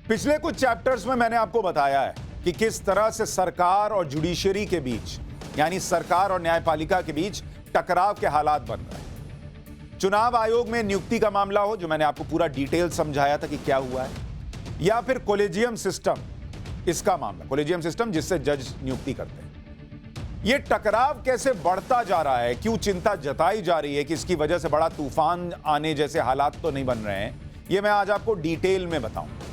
पिछले कुछ चैप्टर्स में मैंने आपको बताया है कि किस तरह से सरकार और जुडिशरी के बीच, यानी सरकार और न्यायपालिका के बीच टकराव के हालात बन रहे हैं। चुनाव आयोग में नियुक्ति का मामला हो, जो मैंने आपको पूरा डिटेल समझाया था कि क्या हुआ है, या फिर कॉलेजियम सिस्टम, इसका मामला, कॉलेजियम सिस्टम जिससे जज नियुक्ति करते हैं। ये टकराव कैसे बढ़ता जा रहा है, क्यों चिंता जताई जा रही है कि इसकी वजह से बड़ा तूफान आने जैसे हालात तो नहीं बन रहे हैं, ये मैं आज आपको डिटेल में बताऊंगा।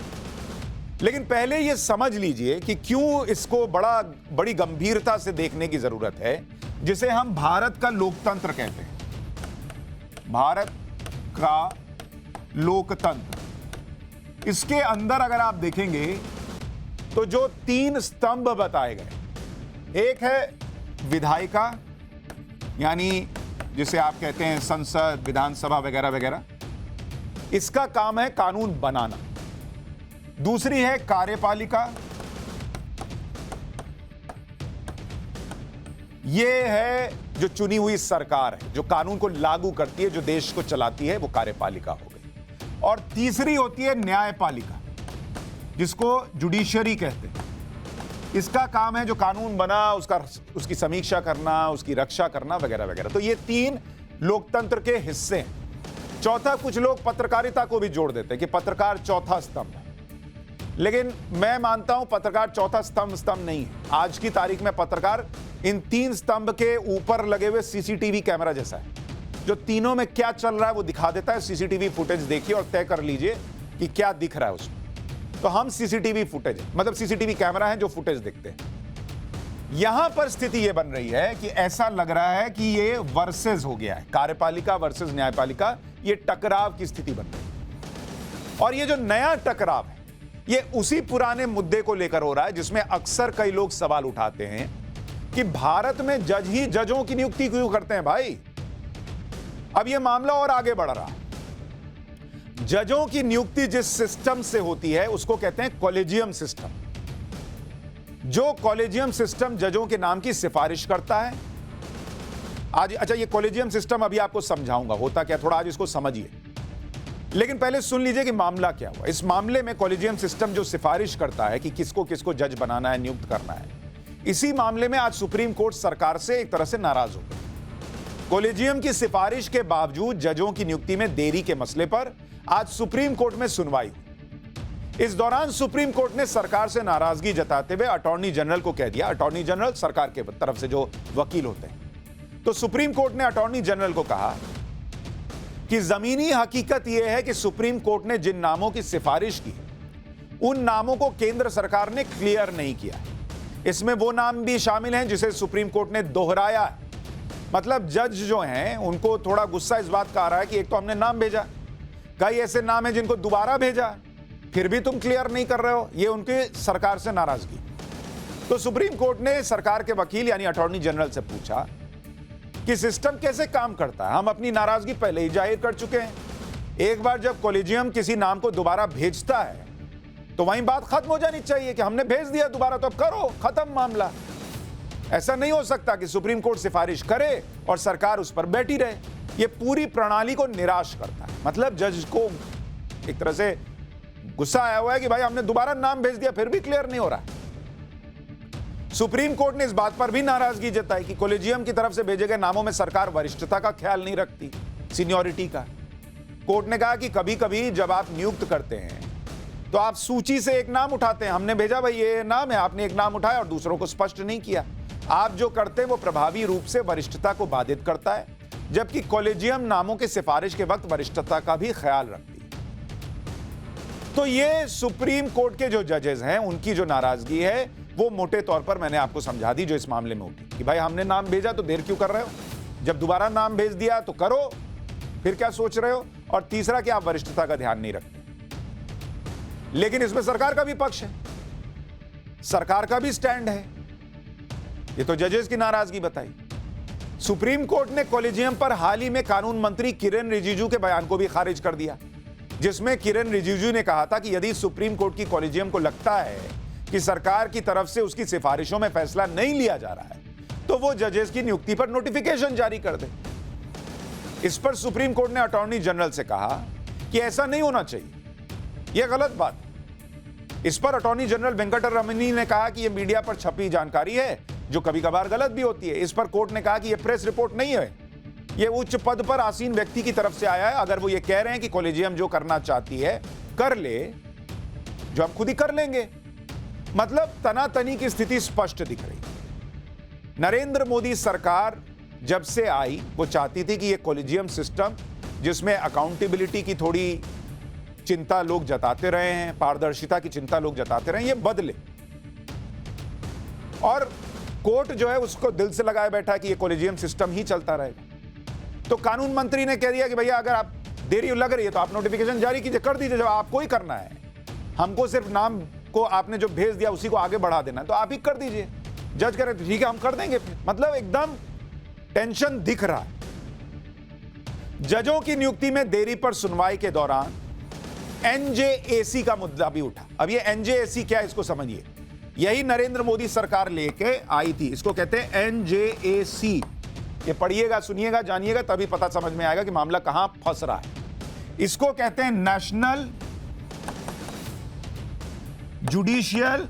लेकिन पहले ये समझ लीजिए कि क्यों इसको बड़ी गंभीरता से देखने की जरूरत है, जिसे हम भारत का लोकतंत्र कहते हैं। भारत का लोकतंत्र, इसके अंदर अगर आप देखेंगे तो जो 3 स्तंभ बताए गए, एक है विधायिका, यानी जिसे आप कहते हैं संसद, विधानसभा वगैरह वगैरह, इसका काम है कानून बनाना। दूसरी है कार्यपालिका, यह है जो चुनी हुई सरकार है, जो कानून को लागू करती है, जो देश को चलाती है, वो कार्यपालिका हो गई। और तीसरी होती है न्यायपालिका, जिसको जुडिशरी कहते हैं। इसका काम है जो कानून बना उसकी समीक्षा करना, उसकी रक्षा करना वगैरह वगैरह। तो ये 3 लोकतंत्र के हिस्से हैं। चौथा, कुछ लोग पत्रकारिता को भी जोड़ देते हैं कि पत्रकार चौथा स्तंभ है, लेकिन मैं मानता हूं पत्रकार चौथा स्तंभ नहीं है। आज की तारीख में पत्रकार इन 3 स्तंभ के ऊपर लगे हुए सीसीटीवी कैमरा जैसा है, जो तीनों में क्या चल रहा है वो दिखा देता है। सीसीटीवी फुटेज देखिए और तय कर लीजिए कि क्या दिख रहा है उसमें। तो हम सीसीटीवी फुटेज, मतलब सीसीटीवी कैमरा है जो फुटेज देखते हैं। यहां पर स्थिति यह बन रही है कि ऐसा लग रहा है कि ये वर्सेस हो गया है, कार्यपालिका वर्सेस न्यायपालिका, ये टकराव की स्थिति बन रही है। और ये जो नया टकराव है, ये उसी पुराने मुद्दे को लेकर हो रहा है, जिसमें अक्सर कई लोग सवाल उठाते हैं कि भारत में जज ही जजों की नियुक्ति क्यों करते हैं भाई। अब यह मामला और आगे बढ़ रहा है। जजों की नियुक्ति जिस सिस्टम से होती है उसको कहते हैं कॉलेजियम सिस्टम। जो कॉलेजियम सिस्टम जजों के नाम की सिफारिश करता है। आज अच्छा, ये कॉलेजियम सिस्टम अभी आपको समझाऊंगा होता क्या, थोड़ा आज इसको समझिए। लेकिन पहले सुन लीजिए कि मामला क्या हुआ। इस मामले में कॉलेजियम सिस्टम जो सिफारिश करता है कि किसको किसको जज बनाना है, नियुक्त करना है, इसी मामले में आज सुप्रीम कोर्ट सरकार से एक तरह से नाराज हो गई। कॉलेजियम की सिफारिश के बावजूद जजों की नियुक्ति में देरी के मसले पर आज सुप्रीम कोर्ट में सुनवाई हुई। इस दौरान सुप्रीम कोर्ट ने सरकार से नाराजगी जताते हुए अटॉर्नी जनरल को कह दिया, अटॉर्नी जनरल सरकार के तरफ से जो वकील होते हैं, तो सुप्रीम कोर्ट ने अटॉर्नी जनरल को कहा कि जमीनी हकीकत यह है कि सुप्रीम कोर्ट ने जिन नामों की सिफारिश की, उन नामों को केंद्र सरकार ने क्लियर नहीं किया। इसमें वो नाम भी शामिल हैं जिसे सुप्रीम कोर्ट ने दोहराया है। मतलब जज जो हैं उनको थोड़ा गुस्सा इस बात का आ रहा है कि एक तो हमने नाम भेजा, कई ऐसे नाम हैं जिनको दोबारा भेजा, फिर भी तुम क्लियर नहीं कर रहे हो। ये उनके सरकार से नाराजगी। तो सुप्रीम कोर्ट ने सरकार के वकील यानी अटॉर्नी जनरल से पूछा कि सिस्टम कैसे काम करता है। हम अपनी नाराजगी पहले ही जाहिर कर चुके हैं। एक बार जब कॉलेजियम किसी नाम को दोबारा भेजता है तो वहीं बात खत्म हो जानी चाहिए कि हमने भेज दिया दोबारा, तो अब करो, खत्म मामला। ऐसा नहीं हो सकता कि सुप्रीम कोर्ट सिफारिश करे और सरकार उस पर बैठी रहे। यह पूरी प्रणाली को निराश करता है। मतलब जज को एक तरह से गुस्सा आया हुआ है कि भाई हमने दोबारा नाम भेज दिया, फिर भी क्लियर नहीं हो रहा। सुप्रीम कोर्ट ने इस बात पर भी नाराजगी जताई कि कॉलेजियम की तरफ से भेजे गए नामों में सरकार वरिष्ठता का ख्याल नहीं रखती, सीनियरिटी का। कोर्ट ने कहा कि कभी कभी जब आप नियुक्त करते हैं तो आप सूची से एक नाम उठाते हैं, हमने भेजा भाई ये नाम है, आपने एक नाम उठाया और दूसरों को स्पष्ट नहीं किया। आप जो करते हैं वो प्रभावी रूप से वरिष्ठता को बाधित करता है, जबकि कॉलेजियम नामों के सिफारिश के वक्त वरिष्ठता का भी ख्याल रखती है। तो ये सुप्रीम कोर्ट के जो जजेस हैं उनकी जो नाराजगी है वो मोटे तौर पर मैंने आपको समझा दी, जो इस मामले में उठी कि भाई हमने नाम भेजा तो देर क्यों कर रहे हो, जब दोबारा नाम भेज दिया तो करो, फिर क्या सोच रहे हो। और तीसरा कि आप वरिष्ठता का ध्यान नहीं रखते। लेकिन इसमें सरकार का भी पक्ष है, सरकार का भी स्टैंड है। ये तो जजेस की नाराजगी बताई। सुप्रीम कोर्ट ने कॉलेजियम पर हाल ही में कानून मंत्री किरेन रिजिजू के बयान को भी खारिज कर दिया, जिसमें किरेन रिजिजू ने कहा था कि यदि सुप्रीम कोर्ट की कॉलेजियम को लगता है कि सरकार की तरफ से उसकी सिफारिशों में फैसला नहीं लिया जा रहा है तो वो जजेस की नियुक्ति पर नोटिफिकेशन जारी कर दे। इस पर सुप्रीम कोर्ट ने अटॉर्नी जनरल से कहा कि ऐसा नहीं होना चाहिए, यह गलत बात। इस पर अटॉर्नी जनरल वेंकटरमणी ने कहा कि यह मीडिया पर छपी जानकारी है जो कभी कभार गलत भी होती है। इस पर कोर्ट ने कहा कि यह प्रेस रिपोर्ट नहीं है, यह उच्च पद पर आसीन व्यक्ति की तरफ से आया है। अगर वो ये कह रहे हैं कि कॉलेजियम जो करना चाहती है कर ले, जो हम खुद ही कर लेंगे। मतलब तनातनी की स्थिति स्पष्ट दिख रही। नरेंद्र मोदी सरकार जब से आई वो चाहती थी कि ये कॉलेजियम सिस्टम, जिसमें अकाउंटेबिलिटी की थोड़ी चिंता लोग जताते रहे हैं, पारदर्शिता की चिंता लोग जताते रहे हैं, ये बदले। और कोर्ट जो है उसको दिल से लगाए बैठा कि ये कॉलेजियम सिस्टम ही चलता रहेगा। तो कानून मंत्री ने कह दिया कि भैया अगर आप देरी लग रही है तो आप नोटिफिकेशन जारी कीजिए, कर दीजिए, जब आपको ही करना है। हमको सिर्फ नाम को आपने जो भेज दिया उसी को आगे बढ़ा देना है, तो आप ही कर दीजिए। जज कह रहे ठीक है हम कर देंगे। मतलब एकदम टेंशन दिख रहा है। जजों की नियुक्ति में देरी पर सुनवाई के दौरान एनजेएसी का मुद्दा भी उठा। अब ये एनजेएसी क्या है इसको समझिए। यही नरेंद्र मोदी सरकार लेके आई थी, इसको कहते हैं एनजेएसी। ये पढ़िएगा, सुनिएगा, जानिएगा, तभी पता समझ में आएगा कि मामला कहां फंस रहा है। इसको कहते हैं नेशनल जुडिशियल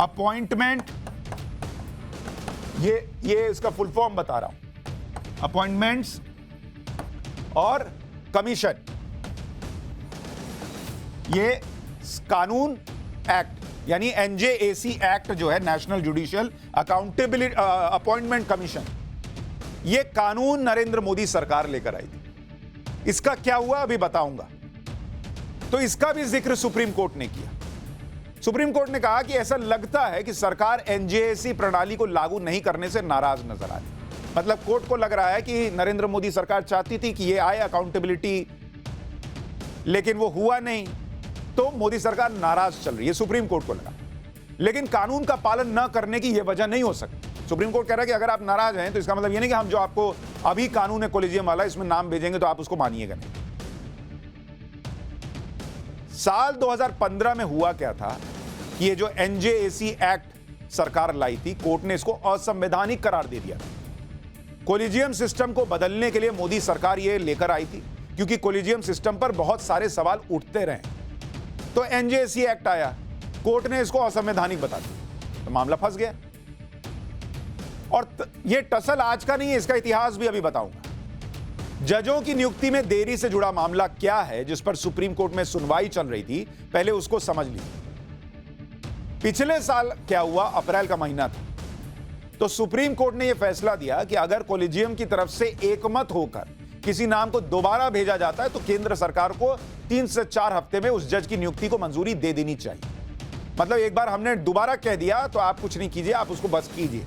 अपॉइंटमेंट। ये इसका फुल फॉर्म बता रहा हूं, अपॉइंटमेंट्स और कमीशन। ये कानून एक्ट यानी एनजेएसी एक्ट जो है, national judicial accountability appointment commission, ये कानून नरेंद्र मोदी सरकार लेकर आई थी। इसका क्या हुआ अभी बताऊंगा। तो इसका भी जिक्र सुप्रीम कोर्ट ने किया। सुप्रीम कोर्ट ने कहा कि ऐसा लगता है कि सरकार एनजेएसी प्रणाली को लागू नहीं करने से नाराज नजर आ रही। मतलब कोर्ट को लग रहा है कि नरेंद्र मोदी सरकार चाहती थी कि ये आए अकाउंटेबिलिटी, लेकिन वो हुआ नहीं, तो मोदी सरकार नाराज चल रही है, सुप्रीम कोर्ट को लगा। लेकिन कानून का पालन न करने की यह वजह नहीं हो सकती। सुप्रीम कोर्ट कह रहा है कि अगर आप नाराज हैं तो इसका मतलब ये नहीं कि हम जो आपको अभी कानून है कॉलेजियम वाला इसमें नाम भेजेंगे तो आप उसको मानिएगा नहीं। साल 2015 में हुआ क्या था कि ये जो एनजेएसी एक्ट सरकार लाई थी, कोर्ट ने इसको असंवैधानिक करार दे दिया। कॉलेजियम सिस्टम को बदलने के लिए मोदी सरकार ये लेकर आई थी, क्योंकि कॉलेजियम सिस्टम पर बहुत सारे सवाल उठते रहे। तो एनजेएसी एक्ट आया, कोर्ट ने इसको असंवैधानिक बता दिया, तो मामला फंस गया। और ये टसल आज का नहीं है, इसका इतिहास भी अभी बताऊंगा। जजों की नियुक्ति में देरी से जुड़ा मामला क्या है, जिस पर सुप्रीम कोर्ट में सुनवाई चल रही थी, पहले उसको समझ लीजिए। पिछले साल क्या हुआ, अप्रैल का महीना था, तो सुप्रीम कोर्ट ने यह फैसला दिया कि अगर कॉलेजियम की तरफ से एकमत होकर किसी नाम को दोबारा भेजा जाता है तो केंद्र सरकार को 3 से 4 हफ्ते में उस जज की नियुक्ति को मंजूरी दे देनी चाहिए। मतलब एक बार हमने दोबारा कह दिया तो आप कुछ नहीं कीजिए, आप उसको बस कीजिए।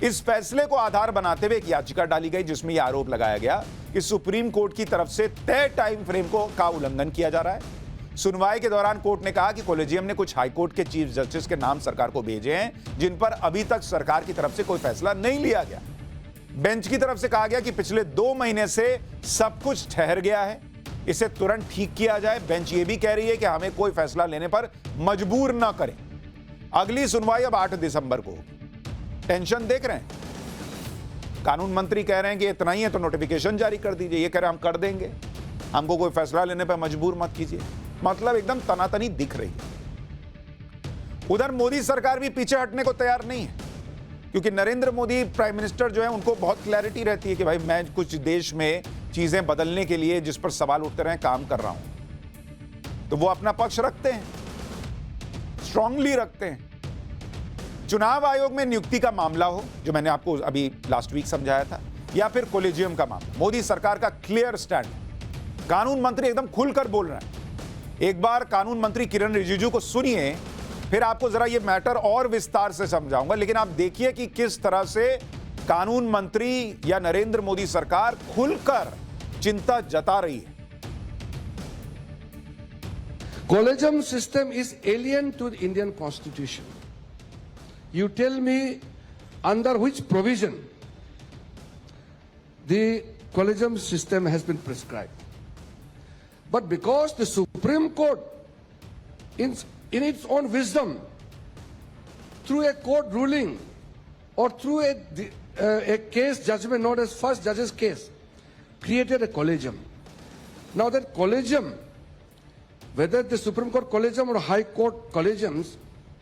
इस फैसले को आधार बनाते हुए एक याचिका डाली गई, जिसमें यह आरोप लगाया गया कि सुप्रीम कोर्ट की तरफ से तय टाइम फ्रेम का उल्लंघन किया जा रहा है। सुनवाई के दौरान कोर्ट ने कहा कि कॉलेजियम ने कुछ हाईकोर्ट के चीफ जस्टिस के नाम सरकार को भेजे हैं, जिन पर अभी तक सरकार की तरफ से कोई फैसला नहीं लिया गया। बेंच की तरफ से कहा गया कि पिछले 2 महीने से सब कुछ ठहर गया है, इसे तुरंत ठीक किया जाए। बेंच ये भी कह रही है कि हमें कोई फैसला लेने पर मजबूर ना करें। अगली सुनवाई अब 8 दिसंबर को होगी। टेंशन देख रहे हैं। कानून मंत्री कह रहे हैं कि इतना ही है तो नोटिफिकेशन जारी कर दीजिए, ये कह रहे हैं हम कर देंगे, हमको कोई फैसला लेने पर मजबूर मत कीजिए। मतलब एकदम तनातनी दिख रही है। उधर मोदी सरकार भी पीछे हटने को तैयार नहीं है, क्योंकि नरेंद्र मोदी प्राइम मिनिस्टर जो है उनको बहुत क्लैरिटी रहती है कि भाई मैं कुछ देश में चीजें बदलने के लिए जिस पर सवाल उठते रहे काम कर रहा हूं, तो वो अपना पक्ष रखते हैं, स्ट्रांगली रखते हैं। चुनाव आयोग में नियुक्ति का मामला हो, जो मैंने आपको अभी लास्ट वीक समझाया था, या फिर कॉलेजियम का मामला, मोदी सरकार का क्लियर स्टैंड है। कानून मंत्री एकदम खुलकर बोल रहे हैं। एक बार कानून मंत्री किरण रिजिजू को सुनिए, फिर आपको जरा ये मैटर और विस्तार से समझाऊंगा। लेकिन आप देखिए कि किस तरह से कानून मंत्री या नरेंद्र मोदी सरकार खुलकर चिंता जता रही है। Collegium system is alien to the Indian Constitution. You tell me under which provision the collegium system has been prescribed. But because the Supreme Court, in its own wisdom, through a court ruling or through a case judgment known as first judge's case, created a collegium. Now that collegium, whether the Supreme Court Collegium or High Court Collegiums,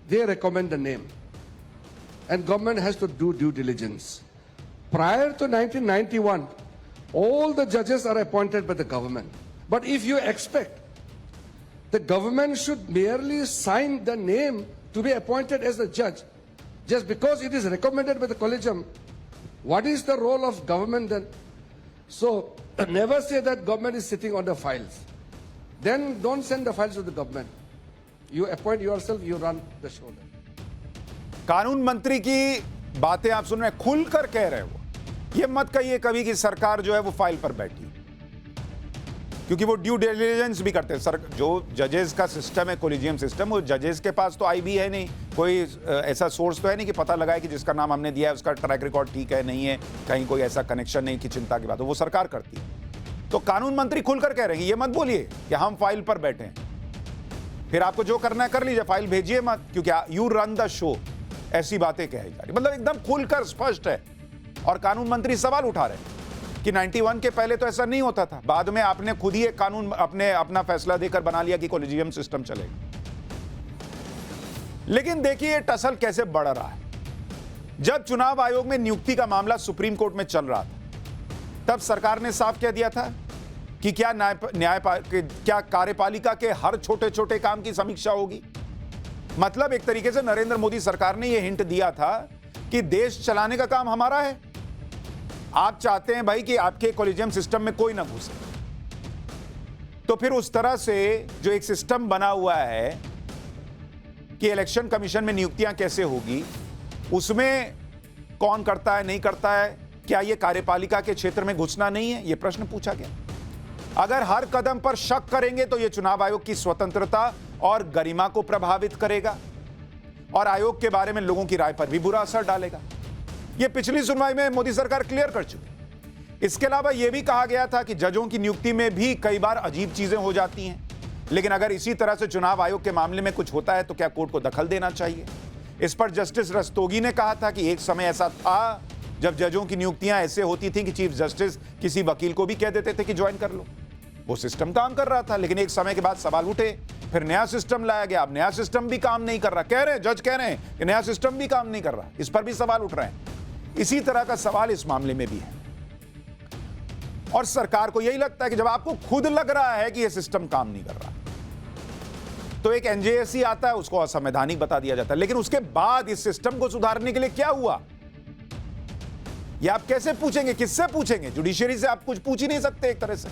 they recommend the name. And government has to do due diligence. Prior to 1991, all the judges are appointed by the government. But if you expect the government should merely sign the name to be appointed as a judge, just because it is recommended by the collegium, what is the role of government then? So never say that government is sitting on the files. Then don't send the files to the government. You appoint yourself, you run the show then. कानून मंत्री की बातें आप सुन रहे हैं, खुलकर कह रहे हो। ये मत कहिए कभी कि सरकार जो है वो फाइल पर बैठी, क्योंकि वो ड्यू डिलिजेंस भी करते हैं। सर, जो जजेस का सिस्टम है, कोलिजियम सिस्टम, वो जजेस के पास तो आईबी है नहीं, कोई ऐसा सोर्स तो है नहीं कि पता लगाए कि जिसका नाम हमने दिया है उसका ट्रैक रिकॉर्ड ठीक है नहीं है, कहीं कोई ऐसा कनेक्शन नहीं की चिंता की बात हो, वो सरकार करती है। तो कानून मंत्री खुलकर कह रहे हैं, ये मत बोलिए कि हम फाइल पर बैठे हैं, फिर आपको जो करना है कर लीजिए, फाइल भेजिए मत, क्योंकि यू रन द शो। ऐसी बातें कही जा रही, मतलब एकदम खुलकर स्पष्ट है। और कानून मंत्री सवाल उठा रहे हैं कि 91 के पहले तो ऐसा नहीं होता था, बाद में आपने खुद ही एक कानून अपना फैसला देकर बना लिया कि कॉलेजियम सिस्टम चलेगा। लेकिन देखिए ये टसल कैसे बढ़ रहा है। जब चुनाव आयोग में नियुक्ति का मामला सुप्रीम कोर्ट में चल रहा था, तब सरकार ने साफ कह दिया था कि क्या कार्यपालिका के हर छोटे छोटे काम की समीक्षा होगी। मतलब एक तरीके से नरेंद्र मोदी सरकार ने यह हिंट दिया था कि देश चलाने का काम हमारा है। आप चाहते हैं भाई कि आपके कॉलेजियम सिस्टम में कोई ना घुसे, तो फिर उस तरह से जो एक सिस्टम बना हुआ है कि इलेक्शन कमीशन में नियुक्तियां कैसे होगी, उसमें कौन करता है नहीं करता है, क्या यह कार्यपालिका के क्षेत्र में घुसना नहीं है, यह प्रश्न पूछा गया। अगर हर कदम पर शक करेंगे तो यह चुनाव आयोग की स्वतंत्रता और गरिमा को प्रभावित करेगा और आयोग के बारे में लोगों की राय पर भी बुरा असर डालेगा। यह पिछली सुनवाई में मोदी सरकार क्लियर कर चुकी। इसके अलावा यह भी कहा गया था कि जजों की नियुक्ति में भी कई बार अजीब चीजें हो जाती हैं, लेकिन अगर इसी तरह से चुनाव आयोग के मामले में कुछ होता है तो क्या कोर्ट को दखल देना चाहिए। इस पर जस्टिस रस्तोगी ने कहा था कि एक समय ऐसा था जब जजों की नियुक्तियां ऐसे होती थी कि चीफ जस्टिस किसी वकील को भी कह देते थे कि ज्वाइन कर लो। वो सिस्टम काम कर रहा था, लेकिन एक समय के बाद सवाल उठे, फिर नया सिस्टम लाया गया। अब नया सिस्टम भी काम नहीं कर रहा, कह रहे हैं जज कह रहे हैं कि नया सिस्टम भी काम नहीं कर रहा, इस पर भी सवाल उठ रहे हैं। इसी तरह का सवाल इस मामले में भी है। और सरकार को यही लगता है कि जब आपको खुद लग रहा है कि यह सिस्टम काम नहीं कर रहा, तो एक एनजेएसी आता है, उसको असंवैधानिक बता दिया जाता है। लेकिन उसके बाद इस सिस्टम को सुधारने के लिए क्या हुआ, यह आप कैसे पूछेंगे, किससे पूछेंगे? जुडिशरी से आप कुछ पूछ ही नहीं सकते। एक तरह से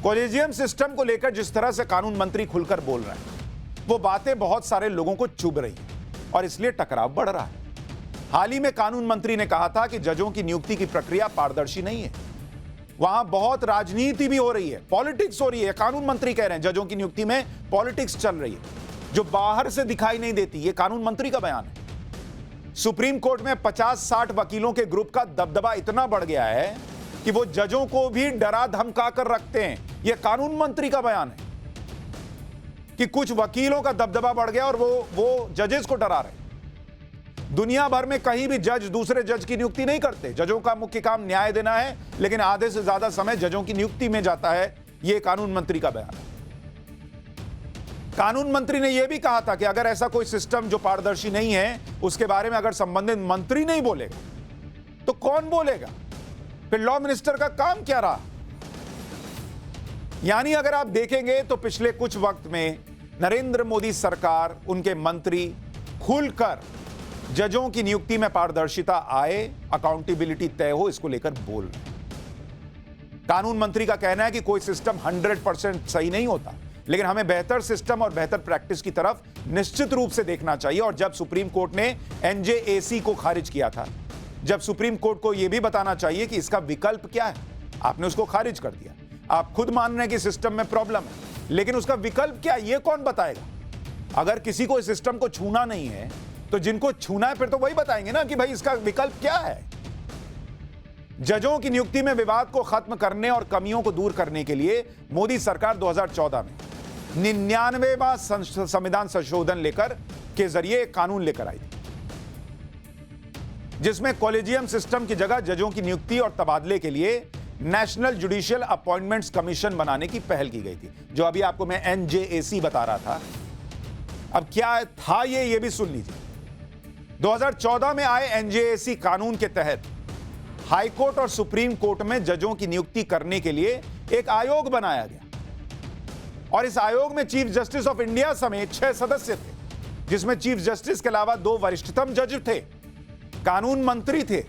कॉलेजियम सिस्टम को लेकर जिस तरह से कानून मंत्री खुलकर बोल रहे हैं, वो बातें बहुत सारे लोगों को चुभ रही हैं और इसलिए टकराव बढ़ रहा है। हाल ही में कानून मंत्री ने कहा था कि जजों की नियुक्ति की प्रक्रिया पारदर्शी नहीं है, वहां बहुत राजनीति भी हो रही है, पॉलिटिक्स हो रही है। कानून मंत्री कह रहे हैं जजों की नियुक्ति में पॉलिटिक्स चल रही है, जो बाहर से दिखाई नहीं देती। यह कानून मंत्री का बयान है। सुप्रीम कोर्ट में 50-60 वकीलों के ग्रुप का दबदबा इतना बढ़ गया है कि वो जजों को भी डरा धमका कर रखते हैं। यह कानून मंत्री का बयान है कि कुछ वकीलों का दबदबा बढ़ गया और वो जजेस को डरा रहे। दुनिया भर में कहीं भी जज दूसरे जज की नियुक्ति नहीं करते। जजों का मुख्य काम न्याय देना है, लेकिन आधे से ज्यादा समय जजों की नियुक्ति में जाता है। यह कानून मंत्री का बयान है। कानून मंत्री ने यह भी कहा था कि अगर ऐसा कोई सिस्टम जो पारदर्शी नहीं है, उसके बारे में अगर संबंधित मंत्री नहीं बोलेगा तो कौन बोलेगा? फिर लॉ मिनिस्टर का काम क्या रहा? यानी अगर आप देखेंगे तो पिछले कुछ वक्त में नरेंद्र मोदी सरकार, उनके मंत्री खुलकर जजों की नियुक्ति में पारदर्शिता आए, अकाउंटेबिलिटी तय हो, इसको लेकर बोल रहे हैं। कानून मंत्री का कहना है कि कोई सिस्टम 100% सही नहीं होता, लेकिन हमें बेहतर सिस्टम और बेहतर प्रैक्टिस की तरफ निश्चित रूप से देखना चाहिए। और जब सुप्रीम कोर्ट ने एनजेएसी को खारिज किया था, जब सुप्रीम कोर्ट को यह भी बताना चाहिए कि इसका विकल्प क्या है, आपने उसको खारिज कर दिया। आप खुद मान रहे हैं कि सिस्टम में प्रॉब्लम है, लेकिन उसका विकल्प क्या है, यह कौन बताएगा? अगर किसी को इस सिस्टम को छूना नहीं है, तो जिनको छूना है फिर तो वही बताएंगे ना कि भाई इसका विकल्प क्या है। जजों की नियुक्ति में विवाद को खत्म करने और कमियों को दूर करने के लिए मोदी सरकार 2014 में 99वां संविधान संशोधन लेकर के जरिए एक कानून लेकर आई थी, जिसमें कॉलेजियम सिस्टम की जगह जजों की नियुक्ति और तबादले के लिए नेशनल जुडिशियल अपॉइंटमेंट्स कमीशन बनाने की पहल की गई थी, जो अभी आपको मैं एनजेएसी बता रहा था। अब क्या था ये भी सुन लीजिए। 2014 में आए एनजेएसी कानून के तहत हाई कोर्ट और सुप्रीम कोर्ट में जजों की नियुक्ति करने के लिए एक आयोग बनाया गया, और इस आयोग में चीफ जस्टिस ऑफ इंडिया समेत 6 सदस्य थे, जिसमें चीफ जस्टिस के अलावा 2 वरिष्ठतम जज थे, कानून मंत्री थे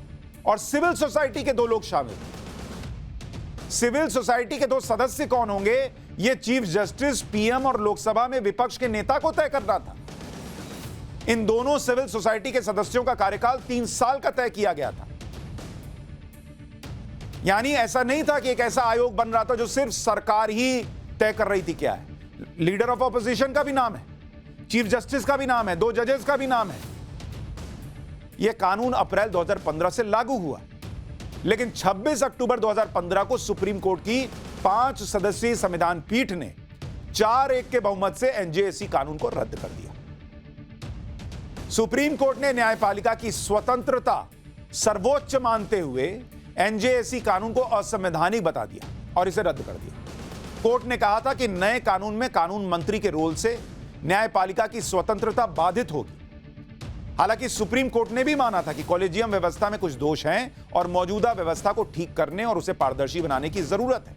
और सिविल सोसाइटी के 2 लोग शामिल थे। सिविल सोसाइटी के 2 सदस्य कौन होंगे, यह चीफ जस्टिस, पीएम और लोकसभा में विपक्ष के नेता को तय करना था। इन दोनों सिविल सोसाइटी के सदस्यों का कार्यकाल 3 साल का तय किया गया था। यानी ऐसा नहीं था कि एक ऐसा आयोग बन रहा था जो सिर्फ सरकार ही तय कर रही थी क्या है। लीडर ऑफ ऑपोजिशन का भी नाम है, चीफ जस्टिस का भी नाम है, 2 जजेस का भी नाम है। यह कानून अप्रैल 2015 से लागू हुआ, लेकिन 26 अक्टूबर 2015 को सुप्रीम कोर्ट की 5 सदस्यीय संविधान पीठ ने 4-1 के बहुमत से एनजेएसी कानून को रद्द कर दिया। सुप्रीम कोर्ट ने न्यायपालिका की स्वतंत्रता सर्वोच्च मानते हुए एनजेएसी कानून को असंवैधानिक बता दिया और इसे रद्द कर दिया। कोर्ट ने कहा था कि नए कानून में कानून मंत्री के रोल से न्यायपालिका की स्वतंत्रता बाधित होगी। हालांकि सुप्रीम कोर्ट ने भी माना था कि कॉलेजियम व्यवस्था में कुछ दोष हैं और मौजूदा व्यवस्था को ठीक करने और उसे पारदर्शी बनाने की जरूरत है।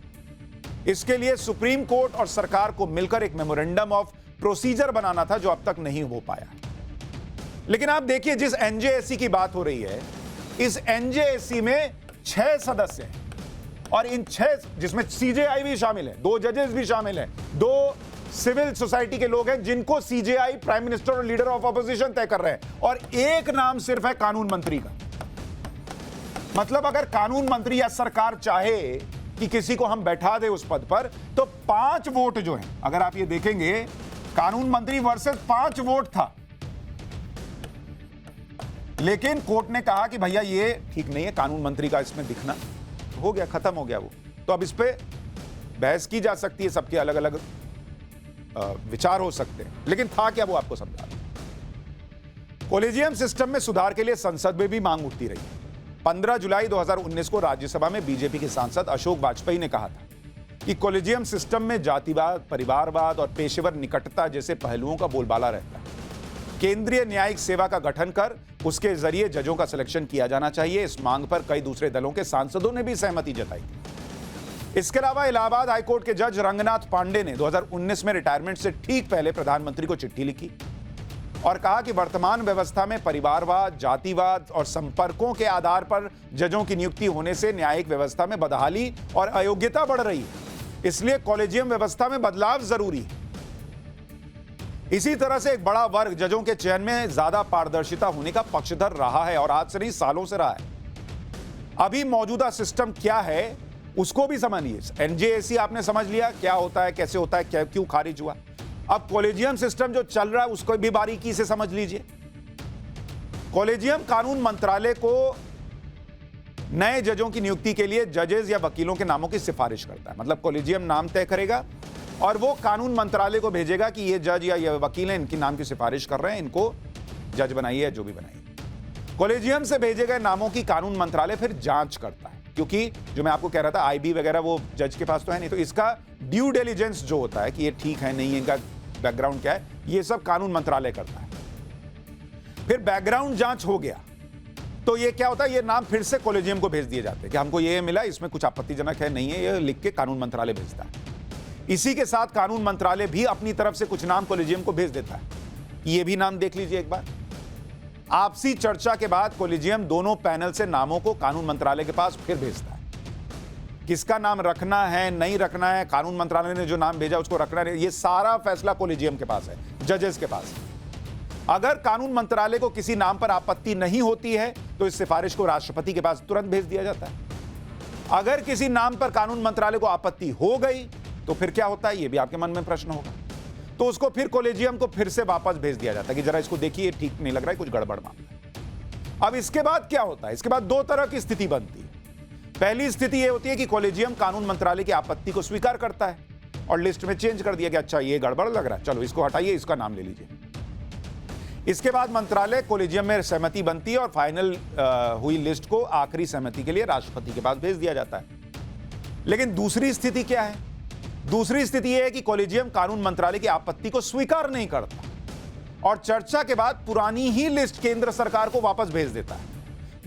इसके लिए सुप्रीम कोर्ट और सरकार को मिलकर एक मेमोरेंडम ऑफ प्रोसीजर बनाना था, जो अब तक नहीं हो पाया। लेकिन आप देखिए, जिस एनजेएसी की बात हो रही है, इस एनजेएसी में 6 सदस्य हैं, और इन 6 जिसमें सीजेआई भी शामिल है, 2 जजेस भी शामिल हैं, 2 सिविल सोसाइटी के लोग हैं जिनको सीजेआई, प्राइम मिनिस्टर और लीडर ऑफ ऑपोजिशन तय कर रहे हैं, और एक नाम सिर्फ है कानून मंत्री का। मतलब अगर कानून मंत्री या सरकार चाहे कि किसी को हम बैठा दे उस पद पर, तो 5 वोट जो हैं, अगर आप ये देखेंगे, कानून मंत्री वर्सेस 5 वोट था। लेकिन कोर्ट ने कहा कि भैया ये ठीक नहीं है, कानून मंत्री का इसमें दिखना, हो गया, खत्म हो गया वो। तो अब इस पे बहस की जा सकती है, सबके अलग अलग विचार हो सकते हैं, लेकिन था क्या वो आपको समझा। कॉलेजियम सिस्टम में सुधार के लिए संसद में भी मांग उठती रही। 15 जुलाई 2019 को राज्यसभा में बीजेपी के सांसद अशोक वाजपेयी ने कहा था कि कॉलेजियम सिस्टम में जातिवाद, परिवारवाद और पेशेवर निकटता जैसे पहलुओं का बोलबाला रहता है। केंद्रीय न्यायिक सेवा का गठन कर उसके जरिए जजों का सिलेक्शन किया जाना चाहिए। इस मांग पर कई दूसरे दलों के सांसदों ने भी सहमति जताई थी। इसके अलावा इलाहाबाद हाईकोर्ट के जज रंगनाथ पांडे ने 2019 में रिटायरमेंट से ठीक पहले प्रधानमंत्री को चिट्ठी लिखी और कहा कि वर्तमान व्यवस्था में परिवारवाद, जातिवाद और संपर्कों के आधार पर जजों की नियुक्ति होने से न्यायिक व्यवस्था में बदहाली और अयोग्यता बढ़ रही है। इसलिए कॉलेजियम व्यवस्था में बदलाव जरूरी है। इसी तरह से एक बड़ा वर्ग जजों के चयन में ज्यादा पारदर्शिता होने का पक्षधर रहा है, और आज से नहीं, सालों से रहा है। अभी मौजूदा सिस्टम क्या है उसको भी समझिए। एनजेएसी आपने समझ लिया क्या होता है, कैसे होता है, क्यों खारिज हुआ। अब कॉलेजियम सिस्टम जो चल रहा है उसको भी बारीकी से समझ लीजिए। कॉलेजियम कानून मंत्रालय को नए जजों की नियुक्ति के लिए जजेस या वकीलों के नामों की सिफारिश करता है। मतलब कॉलेजियम नाम तय करेगा और वो कानून मंत्रालय को भेजेगा कि ये जज या ये वकील हैं, इनके नाम की सिफारिश कर रहे हैं, इनको जज बनाइए, जो भी बनाइए। कॉलेजियम से भेजे गए नामों की कानून मंत्रालय फिर जांच करता है, क्योंकि जो मैं आपको कह रहा था आईबी वगैरह वो जज के पास तो है नहीं, तो इसका ड्यू डिलिजेंस जो होता है कि ये ठीक है नहीं, इनका बैकग्राउंड क्या है, ये सब कानून मंत्रालय करता है। फिर बैकग्राउंड जांच हो गया तो ये क्या होता है, ये नाम फिर से कॉलेजियम को भेज दिए जाते हैं कि हमको ये मिला, इसमें कुछ आपत्तिजनक है, नहीं है, ये लिख के कानून मंत्रालय भेजता है। इसी के साथ कानून मंत्रालय भी अपनी तरफ से कुछ नाम कॉलेजियम को भेज देता है। ये भी नाम देख लीजिए एक बार। आपसी चर्चा के बाद कॉलेजियम दोनों पैनल से नामों को कानून मंत्रालय के पास फिर भेजता है। किसका नाम रखना है, नहीं रखना है, कानून मंत्रालय ने जो नाम भेजा उसको रखना है, ये सारा फैसला कॉलेजियम के पास है, जजेस के पास। अगर कानून मंत्रालय को किसी नाम पर आपत्ति नहीं होती है तो इस सिफारिश को राष्ट्रपति के पास तुरंत भेज दिया जाता है। अगर किसी नाम पर कानून मंत्रालय को आपत्ति हो गई तो फिर क्या होता है, ये भी आपके मन में प्रश्न होगा। तो उसको फिर कॉलेजियम को फिर से वापस भेज दिया जाता है कि जरा इसको देखिए, ठीक नहीं लग रहा है, कुछ गड़बड़ मामला है। अब इसके बाद क्या होता है, इसके बाद 2 तरह की स्थिति बनती है। पहली स्थिति यह होती है कि कॉलेजियम कानून मंत्रालय की आपत्ति को स्वीकार करता है और लिस्ट में चेंज कर दिया कि अच्छा ये गड़बड़ लग रहा है, चलो इसको हटाइए, इसका नाम ले लीजिए। इसके बाद मंत्रालय कॉलेजियम में सहमति बनती है और फाइनल हुई लिस्ट को आखिरी सहमति के लिए राष्ट्रपति के पास भेज दिया जाता है। लेकिन दूसरी स्थिति क्या है? दूसरी स्थिति यह है कि कॉलेजियम कानून मंत्रालय की आपत्ति को स्वीकार नहीं करता और चर्चा के बाद पुरानी ही लिस्ट केंद्र सरकार को वापस भेज देता है,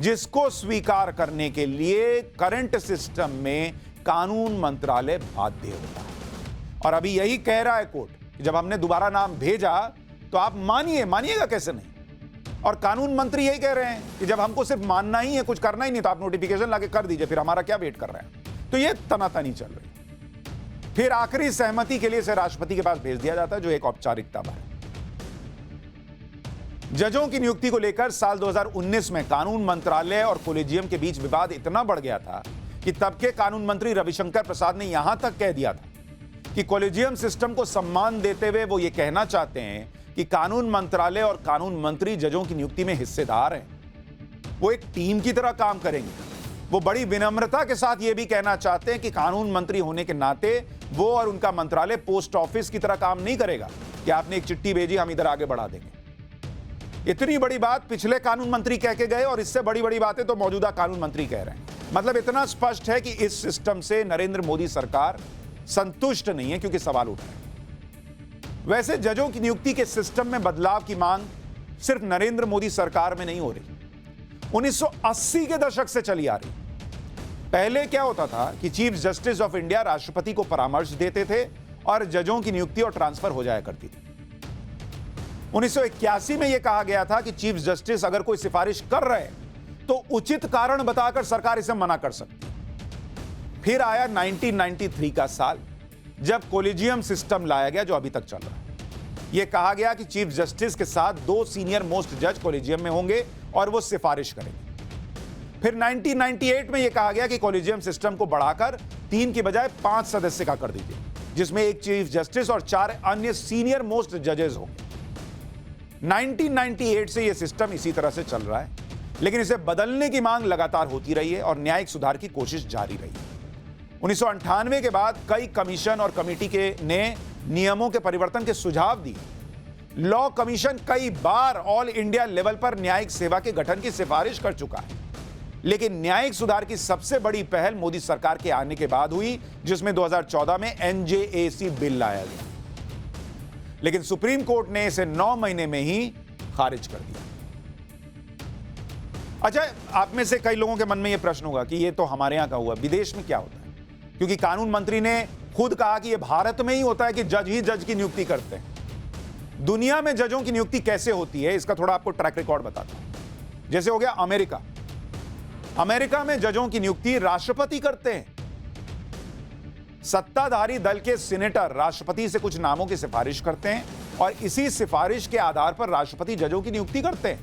जिसको स्वीकार करने के लिए करंट सिस्टम में कानून मंत्रालय बाध्य होता है। और अभी यही कह रहा है कोर्ट कि जब हमने दोबारा नाम भेजा तो आप मानिएगा कैसे नहीं? और कानून मंत्री यही कह रहे हैं कि जब हमको सिर्फ मानना ही है, कुछ करना ही नहीं, तो आप नोटिफिकेशन लाके कर दीजिए, फिर हमारा क्या वेट कर रहे हैं? तो ये तनातनी चल रही है। फिर आखिरी सहमति के लिए इसे राष्ट्रपति के पास भेज दिया जाता है, जो एक औपचारिकता है। जजों की नियुक्ति को लेकर साल 2019 में कानून मंत्रालय और कॉलेजियम के बीच विवाद इतना बढ़ गया था कि तब के कानून मंत्री रविशंकर प्रसाद ने यहां तक कह दिया था कि कॉलेजियम सिस्टम को सम्मान देते हुए वो ये कहना चाहते हैं कि कानून मंत्रालय और कानून मंत्री जजों की नियुक्ति में हिस्सेदार हैं, वो एक टीम की तरह काम करेंगे। वो बड़ी विनम्रता के साथ ये भी कहना चाहते हैं कि कानून मंत्री होने के नाते वो और उनका मंत्रालय पोस्ट ऑफिस की तरह काम नहीं करेगा कि आपने एक चिट्ठी भेजी, हम इधर आगे बढ़ा देंगे। इतनी बड़ी बात पिछले कानून मंत्री कह के गए और इससे बड़ी बड़ी बातें तो मौजूदा कानून मंत्री कह रहे हैं। मतलब इतना स्पष्ट है कि इस सिस्टम से नरेंद्र मोदी सरकार संतुष्ट नहीं है, क्योंकि सवाल उठ रहे हैं। वैसे जजों की नियुक्ति के सिस्टम में बदलाव की मांग सिर्फ नरेंद्र मोदी सरकार में नहीं हो रही, 1980 के दशक से चली आ रही। पहले क्या होता था कि चीफ जस्टिस ऑफ इंडिया राष्ट्रपति को परामर्श देते थे और जजों की नियुक्ति और ट्रांसफर हो जाया करती थी। 1981 में यह कहा गया था कि चीफ जस्टिस अगर कोई सिफारिश कर रहे हैं तो उचित कारण बताकर सरकार इसे मना कर सकती है। फिर आया 1993 का साल, जब कॉलेजियम सिस्टम लाया गया, जो अभी तक चल रहा है। यह कहा गया कि चीफ जस्टिस के साथ 2 सीनियर मोस्ट जज कॉलेजियम में होंगे और वो सिफारिश करेंगे। फिर 1998 में यह कहा गया कि कॉलेजियम सिस्टम को बढ़ाकर 3 की बजाय 5 सदस्य का कर दीजिए, जिसमें एक चीफ जस्टिस और 4 अन्य सीनियर मोस्ट जजेस होंगे। 1998 से यह सिस्टम इसी तरह से चल रहा है, लेकिन इसे बदलने की मांग लगातार होती रही है और न्यायिक सुधार की कोशिश जारी रही है। 1998 के बाद कई कमीशन और कमेटी ने नियमों के परिवर्तन के सुझाव दिए। लॉ कमीशन कई बार ऑल इंडिया लेवल पर न्यायिक सेवा के गठन की सिफारिश कर चुका है, लेकिन न्यायिक सुधार की सबसे बड़ी पहल मोदी सरकार के आने के बाद हुई, जिसमें 2014 में NJAC बिल लाया गया। लेकिन सुप्रीम कोर्ट ने इसे 9 महीने में ही खारिज कर दिया। अच्छा, आप में से कई लोगों के मन में यह प्रश्न होगा कि यह तो हमारे यहां का हुआ, विदेश में क्या होता है? क्योंकि कानून मंत्री ने खुद कहा कि यह भारत में ही होता है कि जज ही जज की नियुक्ति करते हैं। दुनिया में जजों की नियुक्ति कैसे होती है, इसका थोड़ा आपको ट्रैक रिकॉर्ड बताता हूं। जैसे हो गया अमेरिका। अमेरिका में जजों की नियुक्ति राष्ट्रपति करते हैं। सत्ताधारी दल के सीनेटर राष्ट्रपति से कुछ नामों की सिफारिश करते हैं और इसी सिफारिश के आधार पर राष्ट्रपति जजों की नियुक्ति करते हैं,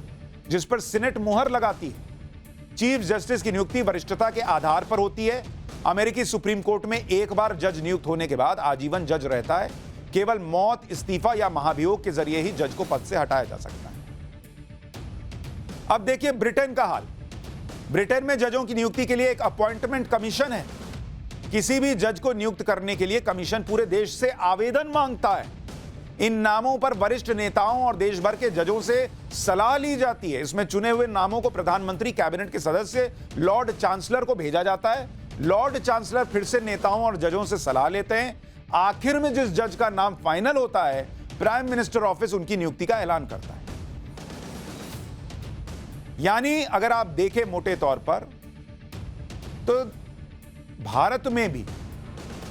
जिस पर सीनेट मुहर लगाती है। चीफ जस्टिस की नियुक्ति वरिष्ठता के आधार पर होती है। अमेरिकी सुप्रीम कोर्ट में एक बार जज नियुक्त होने के बाद आजीवन जज रहता है। केवल मौत, इस्तीफा या महाभियोग के जरिए ही जज को पद से हटाया जा सकता है। अब देखिए ब्रिटेन का हाल। ब्रिटेन में जजों की नियुक्ति के लिए एक अपॉइंटमेंट कमीशन है। किसी भी जज को नियुक्त करने के लिए कमीशन पूरे देश से आवेदन मांगता है। इन नामों पर वरिष्ठ नेताओं और देश भर के जजों से सलाह ली जाती है। इसमें चुने हुए नामों को प्रधानमंत्री, कैबिनेट के सदस्य, लॉर्ड चांसलर को भेजा जाता है। लॉर्ड चांसलर फिर से नेताओं और जजों से सलाह लेते हैं। आखिर में जिस जज का नाम फाइनल होता है, प्राइम मिनिस्टर ऑफिस उनकी नियुक्ति का ऐलान करता है। यानी अगर आप देखें मोटे तौर पर, तो भारत में भी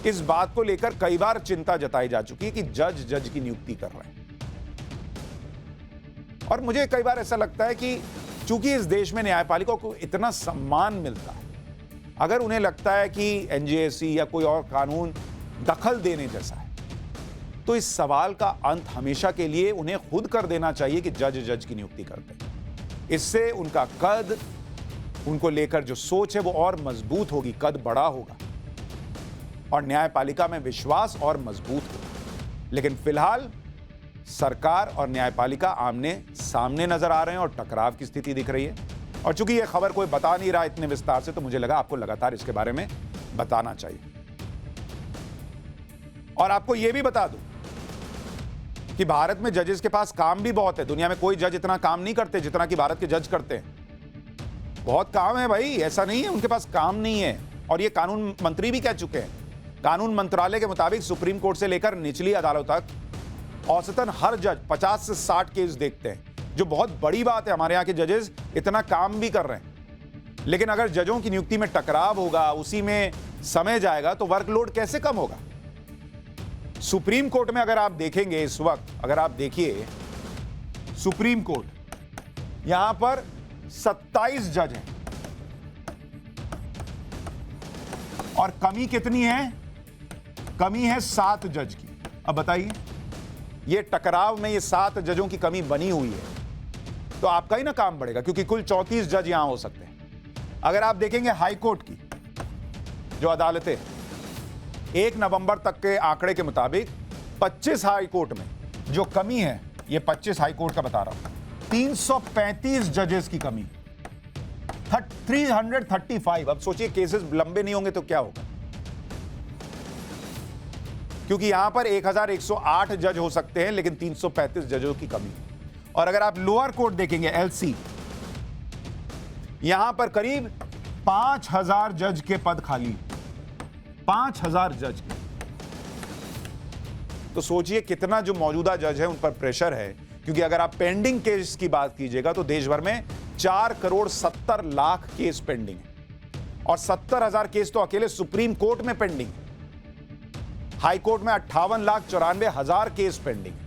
इस बात को लेकर कई बार चिंता जताई जा चुकी है कि जज की नियुक्ति कर रहे हैं। और मुझे कई बार ऐसा लगता है कि चूंकि इस देश में न्यायपालिका को इतना सम्मान मिलता है, अगर उन्हें लगता है कि NJAC या कोई और कानून दखल देने जैसा है, तो इस सवाल का अंत हमेशा के लिए उन्हें खुद कर देना चाहिए कि जज की नियुक्ति करते हैं। इससे उनका कद, उनको लेकर जो सोच है वो और मजबूत होगी, कद बड़ा होगा और न्यायपालिका में विश्वास और मजबूत होगा। लेकिन फिलहाल सरकार और न्यायपालिका आमने सामने नजर आ रहे हैं और टकराव की स्थिति दिख रही है। और चूंकि यह खबर कोई बता नहीं रहा इतने विस्तार से, तो मुझे लगा आपको लगातार इसके बारे में बताना चाहिए। और आपको यह भी बता दूं कि भारत में जजेस के पास काम भी बहुत है। दुनिया में कोई जज इतना काम नहीं करते जितना कि भारत के जज करते हैं। बहुत काम है भाई, ऐसा नहीं है उनके पास काम नहीं है। और ये कानून मंत्री भी कह चुके हैं। कानून मंत्रालय के मुताबिक सुप्रीम कोर्ट से लेकर निचली अदालतों तक औसतन हर जज 50 से 60 केस देखते हैं, जो बहुत बड़ी बात है। हमारे यहाँ के जजेस इतना काम भी कर रहे हैं, लेकिन अगर जजों की नियुक्ति में टकराव होगा, उसी में समय जाएगा, तो वर्कलोड कैसे कम होगा? सुप्रीम कोर्ट में अगर आप देखेंगे इस वक्त, अगर आप देखिए सुप्रीम कोर्ट, यहां पर 27 जज हैं और कमी कितनी है? कमी है 7 जज की। अब बताइए, ये टकराव में ये 7 जजों की कमी बनी हुई है, तो आपका ही ना काम बढ़ेगा, क्योंकि कुल 34 जज यहां हो सकते हैं। अगर आप देखेंगे हाई कोर्ट की जो अदालतें, 1 नवंबर तक के आंकड़े के मुताबिक 25 हाई कोर्ट में जो कमी है, ये 25 हाई कोर्ट का बता रहा हूं, 335 जजेस की कमी, 335। अब सोचिए केसेस लंबे नहीं होंगे तो क्या होगा, क्योंकि यहां पर 1108 जज हो सकते हैं, लेकिन 335 जजों की कमी। और अगर आप लोअर कोर्ट देखेंगे, एलसी, यहां पर करीब 5000 जज के पद खाली, 5000 जज के। तो सोचिए कितना जो मौजूदा जज है उन पर प्रेशर है, क्योंकि अगर आप पेंडिंग केस की बात कीजिएगा तो देश भर में 4,70,00,000 केस पेंडिंग है, और 70,000 केस तो अकेले सुप्रीम कोर्ट में पेंडिंग है। हाई कोर्ट में 58,94,000 केस पेंडिंग है।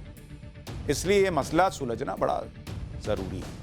इसलिए यह मसला सुलझना बड़ा जरूरी है।